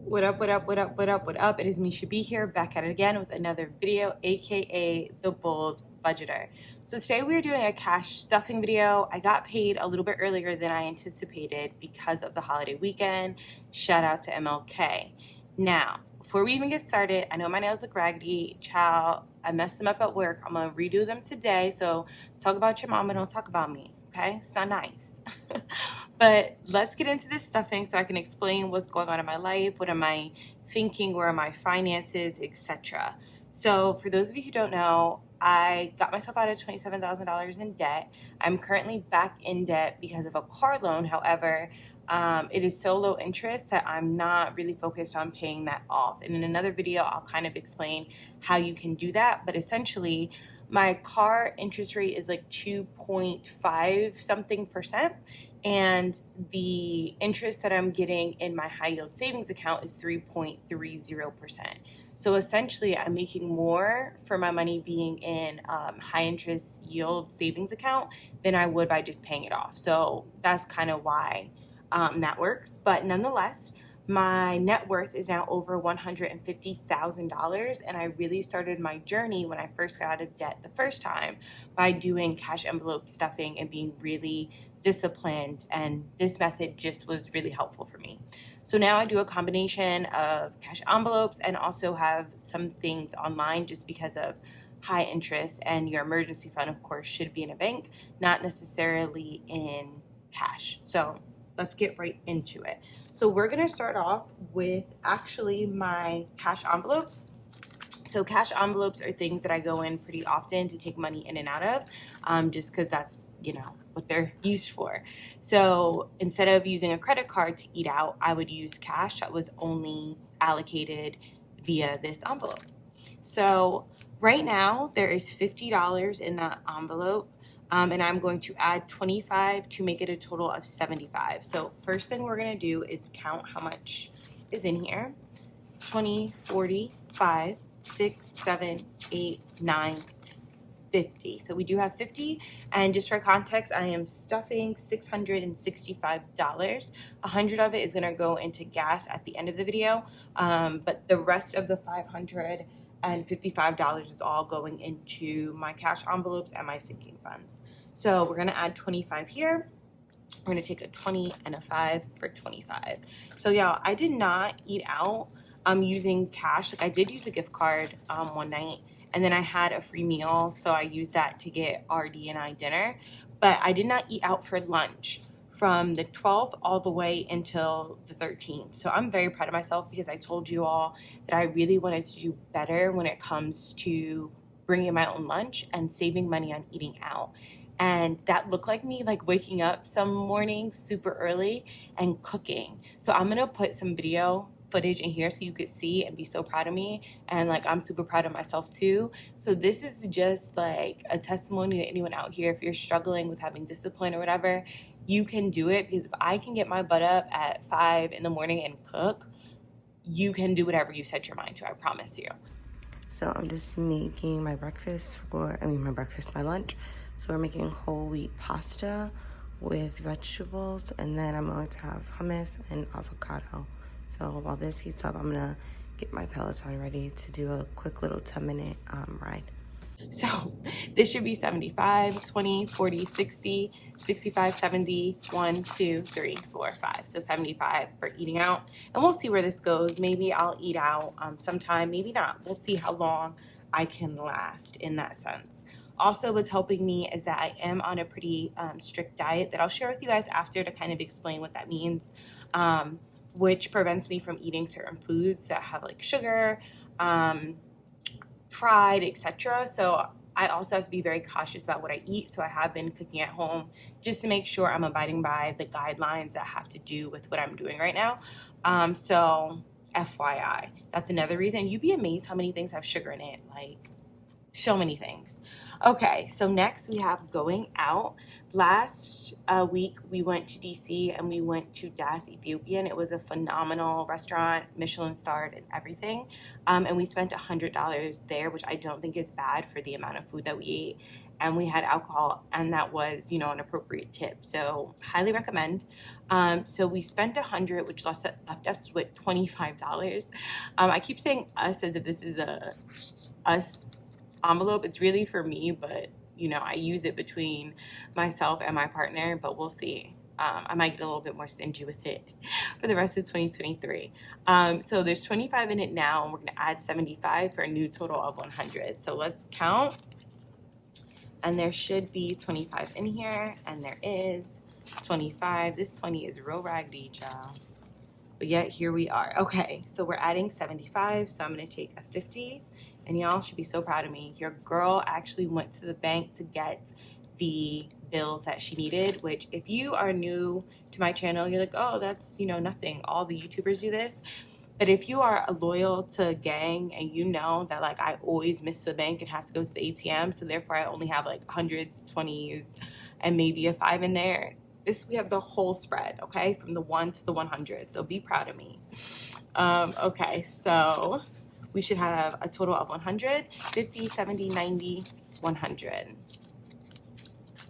What up, what up, what up, what up, what up? It is Miesha B here, back at it again with another video, aka The Bold Budgeter. So today we're doing a cash stuffing video. I got paid a little bit earlier than I anticipated because of the holiday weekend. Shout out to MLK. Now, before we even get started, I know my nails look raggedy. Child, I messed them up at work. I'm gonna redo them today. So talk about your mama, don't talk about me. Okay, it's not nice. But let's get into this stuffing so I can explain what's going on in my life, what am I thinking, where are my finances, etc. So for those of you who don't know, I got myself out of $27,000 in debt. I'm currently back in debt because of a car loan. However, it is so low interest that I'm not really focused on paying that off. And in another video, I'll kind of explain how you can do that. But essentially, my car interest rate is like 2.5 something percent. And the interest that I'm getting in my high yield savings account is 3.30%. So essentially, I'm making more for my money being in high interest yield savings account than I would by just paying it off. So that's kind of why that works. But nonetheless, my net worth is now over $150,000, and I really started my journey when I first got out of debt the first time by doing cash envelope stuffing and being really disciplined, and this method just was really helpful for me. So now I do a combination of cash envelopes and also have some things online just because of high interest, and your emergency fund, of course, should be in a bank, not necessarily in cash. So let's get right into it. So we're gonna start off with actually my cash envelopes. So cash envelopes are things that I go in pretty often to take money in and out of, just because that's, what they're used for. So instead of using a credit card to eat out, I would use cash that was only allocated via this envelope. So right now there is $50 in that envelope. And I'm going to add 25 to make it a total of 75. So first thing we're going to do is count how much is in here. 20, 40, 5, 6, 7, 8, 9, 50. So we do have 50. And just for context, I am stuffing $665. 100 of it is going to go into gas at the end of the video. But the rest of the $555 is all going into my cash envelopes and my sinking funds. So we're going to add 25 here. We're going to take a 20 and a 5 for 25. So y'all, I did not eat out using cash. Like I did use a gift card one night, and then I had a free meal, so I used that to get RD and I dinner. But I did not eat out for lunch from the 12th all the way until the 13th. So I'm very proud of myself because I told you all that I really wanted to do better when it comes to bringing my own lunch and saving money on eating out. And that looked like me like waking up some mornings super early and cooking. So I'm gonna put some video footage in here so you could see and be so proud of me, and like I'm super proud of myself too. So this is just like a testimony to anyone out here. If you're struggling with having discipline or whatever, you can do it, because if I can get my butt up at 5 in the morning and cook, you can do whatever you set your mind to, I promise you. So I'm just making my breakfast my lunch. So we're making whole wheat pasta with vegetables, and then I'm going to have hummus and avocado. So while this heats up, I'm gonna get my Peloton ready to do a quick little 10-minute ride. So this should be 75, 20, 40, 60, 65, 70, 1, 2, 3, 4, 5. So 75 for eating out. And we'll see where this goes. Maybe I'll eat out sometime, maybe not. We'll see how long I can last in that sense. Also, what's helping me is that I am on a pretty strict diet that I'll share with you guys after to kind of explain what that means, which prevents me from eating certain foods that have like sugar, fried, etc. So I also have to be very cautious about what I eat. So I have been cooking at home just to make sure I'm abiding by the guidelines that have to do with what I'm doing right now. So FYI, that's another reason. You'd be amazed how many things have sugar in it. Like, so many things. Okay, so next we have going out. Last week we went to DC and we went to Das Ethiopian. It was a phenomenal restaurant, Michelin starred and everything. And we spent $100 there, which I don't think is bad for the amount of food that we ate. And we had alcohol, and that was, you know, an appropriate tip. So highly recommend. So we spent $100, which left us with $25. I keep saying us as if this is a us envelope. It's really for me, but you know, I use it between myself and my partner, but we'll see. I might get a little bit more stingy with it for the rest of 2023. So there's 25 in it now, and we're going to add 75 for a new total of 100. So let's count. And there should be 25 in here, and there is 25. This 20 is real raggedy, y'all. But yet here we are. Okay, so we're adding 75, so I'm going to take a 50. And y'all should be so proud of me. Your girl actually went to the bank to get the bills that she needed, which if you are new to my channel, you're like, oh, that's, you know, nothing. All the YouTubers do this. But if you are loyal to gang and you know that, like, I always miss the bank and have to go to the ATM, so therefore I only have like hundreds, 20s, and maybe a 5 in there. We have the whole spread, okay, from the 1 to the 100. So be proud of me. Okay, so we should have a total of 100, 50, 70, 90, 100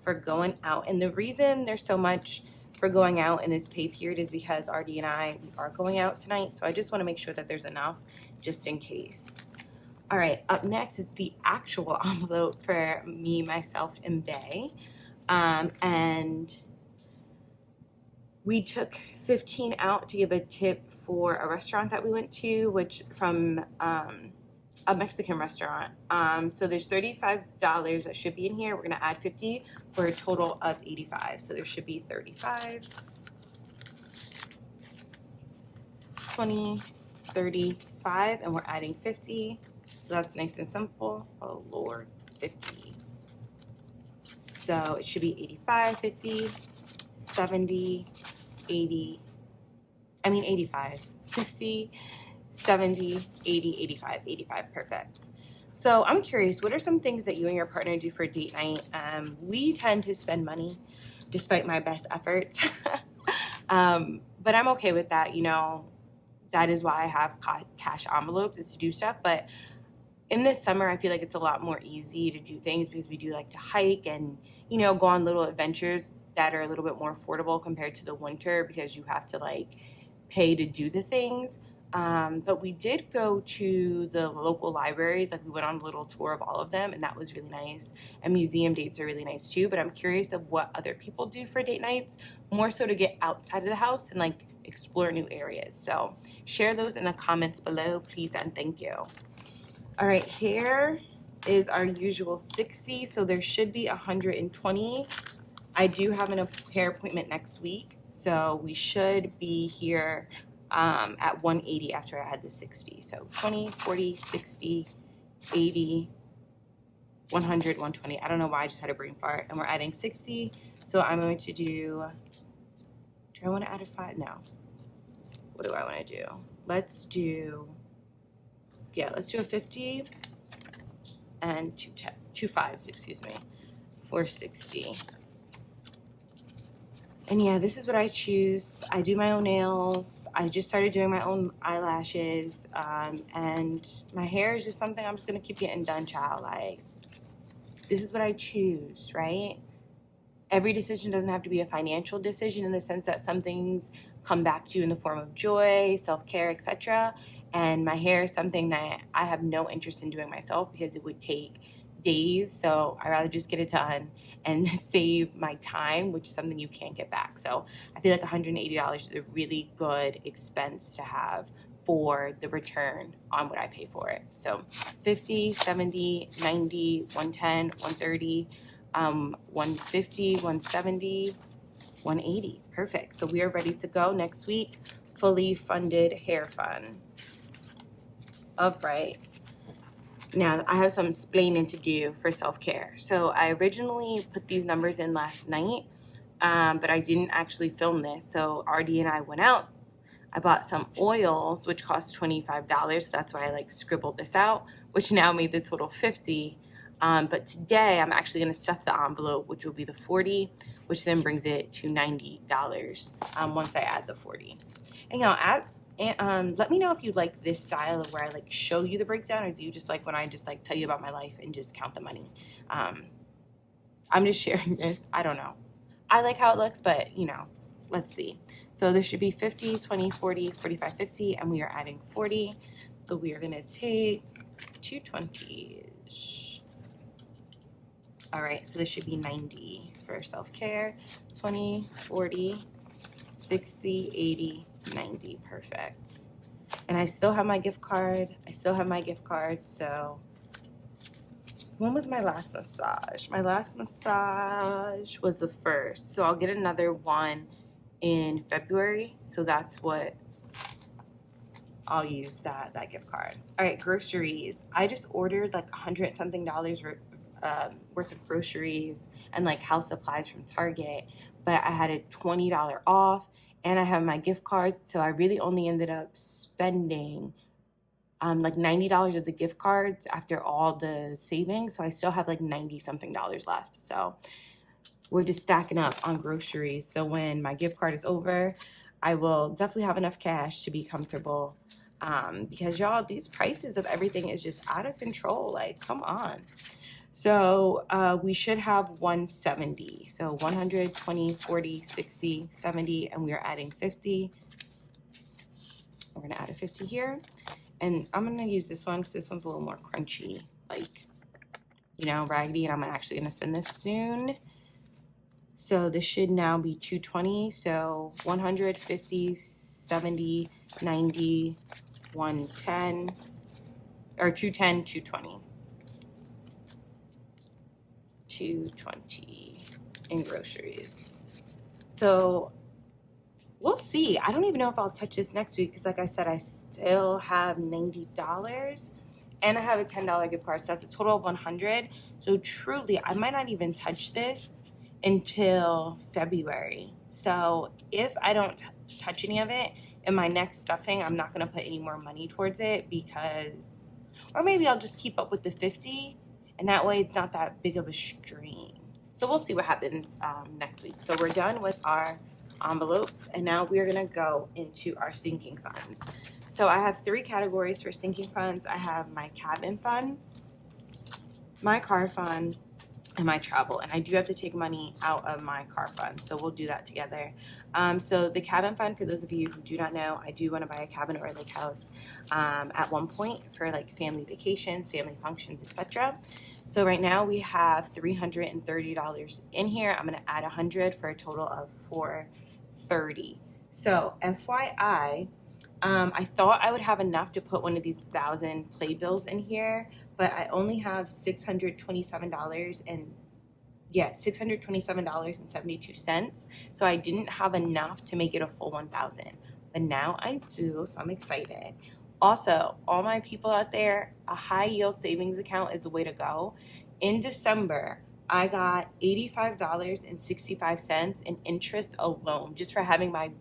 for going out. And the reason there's so much for going out in this pay period is because RD and I, we are going out tonight. So I just want to make sure that there's enough just in case. All right, up next is the actual envelope for me, myself, and Bay. And we took 15 out to give a tip for a restaurant that we went to, which from a Mexican restaurant. So there's $35 that should be in here. We're going to add 50 for a total of 85. So there should be 35, 20, 35, and we're adding 50. So that's nice and simple. Oh, Lord, 50. So it should be 85, 50, 70, 80, 85, 50, 70, 80, 85, 85, perfect. So I'm curious, what are some things that you and your partner do for date night? We tend to spend money despite my best efforts, but I'm okay with that. You know, that is why I have cash envelopes, is to do stuff. But in this summer, I feel like it's a lot more easy to do things because we do like to hike and, you know, go on little adventures that are a little bit more affordable compared to the winter because you have to like pay to do the things. But we did go to the local libraries. Like we went on a little tour of all of them, and that was really nice. And museum dates are really nice too. But I'm curious of what other people do for date nights, more so to get outside of the house and like explore new areas. So share those in the comments below, please, and thank you. All right, here is our usual 60. So there should be 120. I do have a hair appointment next week, so we should be here at 180 after I had the 60. So 20, 40, 60, 80, 100, 120. I don't know why I just had a brain fart. And we're adding 60. So I'm going to do I want to add a 5? No. What do I want to do? Let's do a 50 and two fives, excuse me, for 60. And yeah, this is what I choose. I do my own nails. I just started doing my own eyelashes. And my hair is just something I'm just going to keep getting done, child. Like, this is what I choose, right? Every decision doesn't have to be a financial decision, in the sense that some things come back to you in the form of joy, self-care, etc. And my hair is something that I have no interest in doing myself because it would take days. So I'd rather just get it done and save my time, which is something you can't get back. So I feel like $180 is a really good expense to have for the return on what I pay for it. So 50, 70, 90, 110, 130, 150, 170, 180. Perfect. So we are ready to go next week. Fully funded hair fun. All right. Now, I have some explaining to do for self-care. So I originally put these numbers in last night, but I didn't actually film this. So RD and I went out. I bought some oils, which cost $25. So that's why I like scribbled this out, which now made the total 50. But today I'm actually going to stuff the envelope, which will be the 40, which then brings it to $90 once I add the 40. And let me know if you like this style of where I like show you the breakdown, or do you just like when I just like tell you about my life and just count the money. I'm just sharing this. I don't know. I like how it looks, but you know, let's see. So there should be 50, 20, 40, 45, 50, and we are adding 40. So we are going to take 2 20s. All right, so this should be 90 for self-care. 20, 40, 60, 80, 90. Perfect. And I still have my gift card. So when was my last massage? My last massage was the 1st. So I'll get another one in February. So that's what I'll use that gift card. All right, groceries. I just ordered like $100 something worth of groceries and like house supplies from Target, but I had a $20 off and I have my gift cards, so I really only ended up spending like $90 of the gift cards after all the savings. So I still have like $90 something left. So we're just stacking up on groceries. So when my gift card is over, I will definitely have enough cash to be comfortable. Because y'all, these prices of everything is just out of control. Like, come on. So we should have 170. So 100, 20, 40, 60, 70, and we are adding 50. We're going to add a 50 here. And I'm going to use this one because this one's a little more crunchy, like, you know, raggedy. And I'm actually going to spend this soon. So this should now be 220. So 150, 70, 90, 110, or 210, 220. 220 in groceries. So we'll see. I don't even know if I'll touch this next week because like I said, I still have $90 and I have a $10 gift card. So that's a total of 100. So truly, I might not even touch this until February. So if I don't touch any of it in my next stuffing, I'm not going to put any more money towards it because, or maybe I'll just keep up with the 50. And that way it's not that big of a strain. So we'll see what happens next week. So we're done with our envelopes. And now we're going to go into our sinking funds. So I have 3 categories for sinking funds. I have my cabin fund, my car fund, and my travel. And I do have to take money out of my car fund. So we'll do that together. So the cabin fund, for those of you who do not know, I do want to buy a cabin or a lake house at one point for like family vacations, family functions, etc. So right now we have $330 in here. I'm going to add 100 for a total of $430. So FYI, I thought I would have enough to put one of these 1,000 playbills in here, but I only have $627.72. So I didn't have enough to make it a full 1,000, but now I do, so I'm excited. Also, all my people out there, a high yield savings account is the way to go. In December, I got $85.65 in interest alone just for having my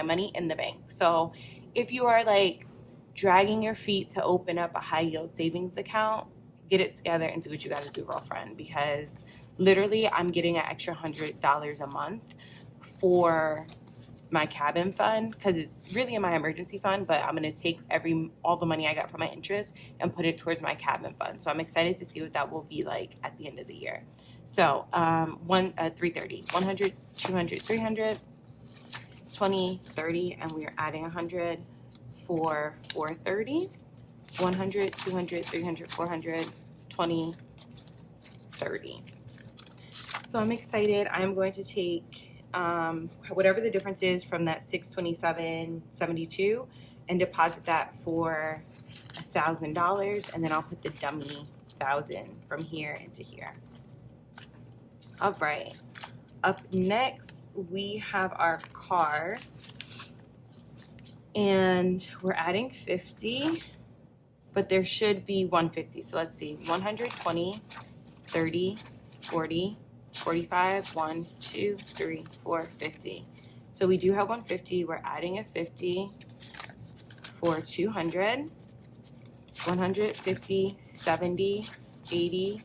money in the bank. So if you are like dragging your feet to open up a high yield savings account, get it together and do what you got to do, girlfriend, because literally I'm getting an extra $100 a month for my cabin fund because it's really in my emergency fund, but I'm going to take all the money I got from my interest and put it towards my cabin fund. So I'm excited to see what that will be like at the end of the year. So 330, 100, 200, 300, 20, 30, and we are adding 100 for 430, 100, 200, 300, 400, 20, 30. So I'm excited. I'm going to take whatever the difference is from that $627.72 and deposit that for $1,000, and then I'll put the dummy 1,000 from here into here. All right. Up next, we have our car, and we're adding 50, but there should be 150. So let's see, 120, 30, 40, 45, 1, 2, 3, 4, 50. So we do have 150. We're adding a 50 for 200, 150, 70, 80,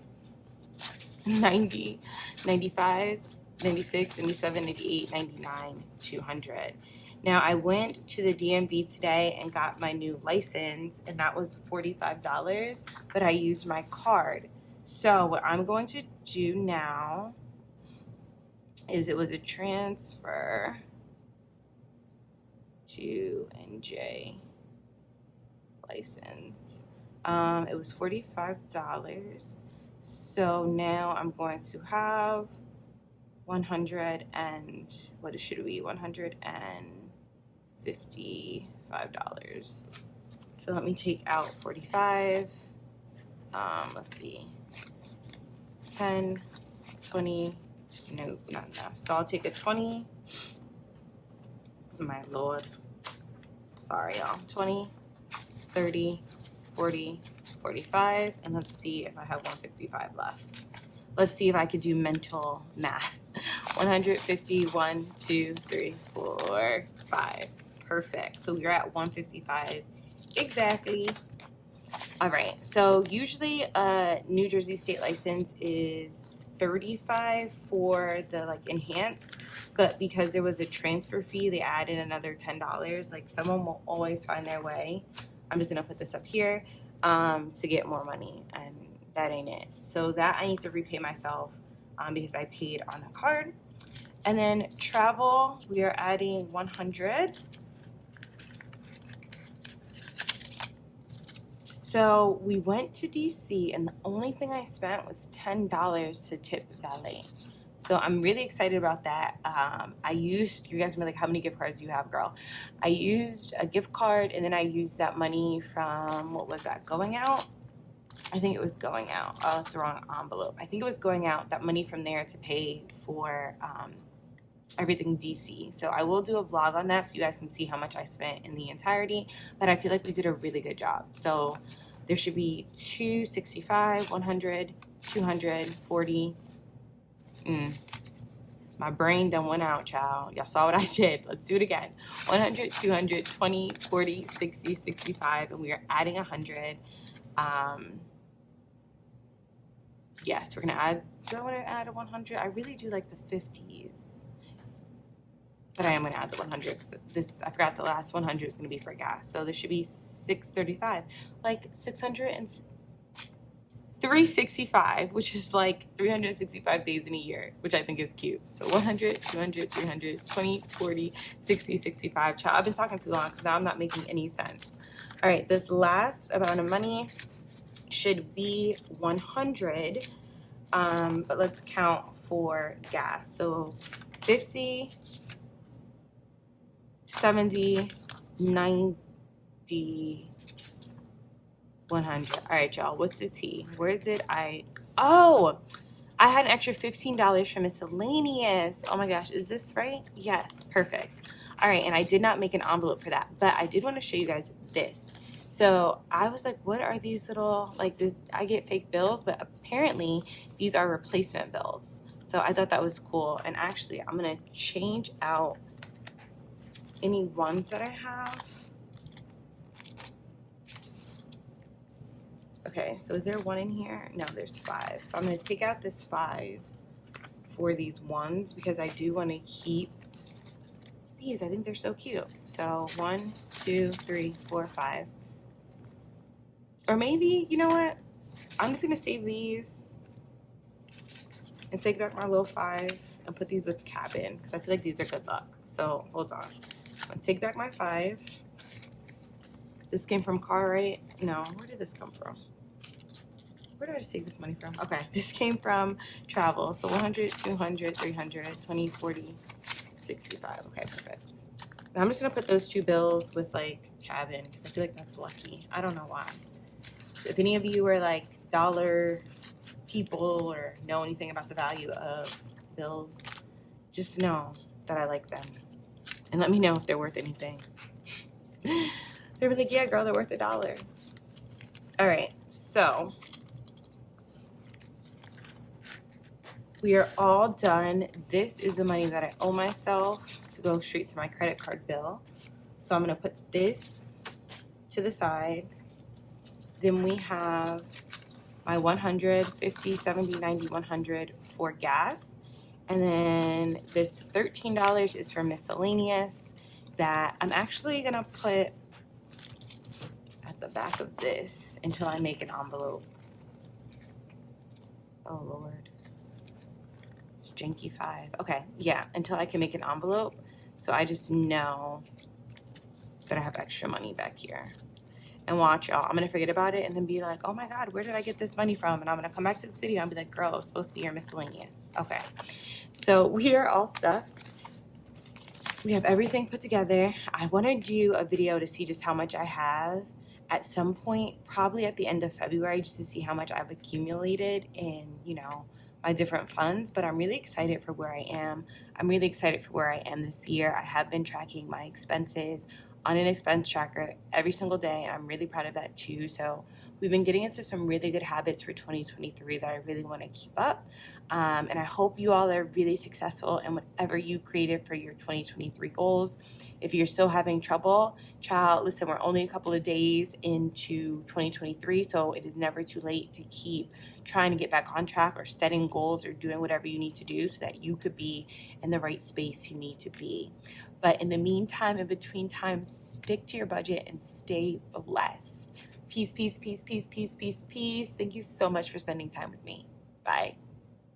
90, 95, 96, 97, 98, 99, 200. Now I went to the DMV today and got my new license, and that was $45, but I used my card. So what I'm going to do now is it was a transfer to NJ license. It was $45. So now I'm going to have 100 and what should it be? $155. So let me take out 45. Let's see. 10, 20. No, not enough. So I'll take a 20. My Lord. Sorry, y'all. 20, 30, 40, 45, and let's see if I have 155 left. Let's see if I could do mental math. 150, 1, 2, 3, 4, 5. Perfect. So we're at 155 exactly. All right. So usually a New Jersey state license is $35 for the like enhanced, but because there was a transfer fee, they added another $10. Like someone will always find their way. I'm just gonna put this up here to get more money, and that ain't it. So that I need to repay myself because I paid on a card. And then travel, we are adding 100. So we went to DC, and the only thing I spent was $10 to tip valet. So I'm really excited about that. I used, you guys are like, how many gift cards do you have, girl? I used a gift card, and then I used that money from, what was that, Going Out? I think it was Going Out. Oh, it's the wrong envelope. I think it was Going Out, that money from there to pay for everything DC. So I will do a vlog on that so you guys can see how much I spent in the entirety, but I feel like we did a really good job. So there should be 265, 100, 240. My brain done went out, child. Y'all saw what I did. Let's do it again. 100, 200, 20, 40, 60, 65, and we are adding 100. Yes, we're gonna add, do I want to add a 100? I really do like the 50s. But I am going to add the 100 because this, I forgot the last 100 is going to be for gas. So this should be 635, like 600 and 365, which is like 365 days in a year, which I think is cute. So 100, 200, 300, 20, 40, 60, 65. Child, I've been talking too long because now I'm not making any sense. All right, this last amount of money should be 100, but let's count for gas. So 50, 70, 90, 100. All right, y'all. What's the tea? Where did I... Oh, I had an extra $15 for miscellaneous. Oh my gosh. Is this right? Yes. Perfect. All right. And I did not make an envelope for that, but I did want to show you guys this. So I was like, what are these little, like this? I get fake bills, but apparently these are replacement bills. So I thought that was cool. And actually, I'm going to change out any ones that I have. Okay, so is there one in here? No, there's 5. So I'm going to take out this 5 for these ones because I do want to keep these. I think they're so cute. So 1, 2, 3, 4, 5. Or maybe, you know what? I'm just going to save these and take back my little 5 and put these with cabin because I feel like these are good luck. So hold on. I'm going to take back my 5. This came from car, right? No, where did this come from? Where did I just take this money from? Okay, this came from travel. So 100, 200, 300, 20, 40, 65. Okay, perfect. Now I'm just going to put those 2 bills with like cabin because I feel like that's lucky. I don't know why. So if any of you are like dollar people or know anything about the value of bills, just know that I like them. And let me know if they're worth anything. They were like, yeah, girl, they're worth $1. All right, so we are all done. This is the money that I owe myself to go straight to my credit card bill. So I'm going to put this to the side. Then we have my 100, 50, 70, 90, 100 for gas. And then this $13 is for miscellaneous that I'm actually gonna put at the back of this until I make an envelope. Oh Lord, it's janky 5. Okay, yeah, until I can make an envelope. So I just know that I have extra money back here. And watch, y'all, I'm gonna forget about it and then be like, oh my God, where did I get this money from? And I'm gonna come back to this video and be like, girl, it's supposed to be your miscellaneous. Okay, so we are all stuffed. We have everything put together. I wanna do a video to see just how much I have at some point, probably at the end of February, just to see how much I've accumulated in, you know, my different funds. But I'm really excited for where I am. I'm really excited for where I am this year. I have been tracking my expenses on an expense tracker every single day, and I'm really proud of that too. So we've been getting into some really good habits for 2023 that I really want to keep up. And I hope you all are really successful in whatever you created for your 2023 goals. If you're still having trouble, child, listen, we're only a couple of days into 2023, so it is never too late to keep trying to get back on track or setting goals or doing whatever you need to do so that you could be in the right space you need to be. But in the meantime, in between times, stick to your budget and stay blessed. Peace, peace, peace, peace, peace, peace, peace. Thank you so much for spending time with me. Bye.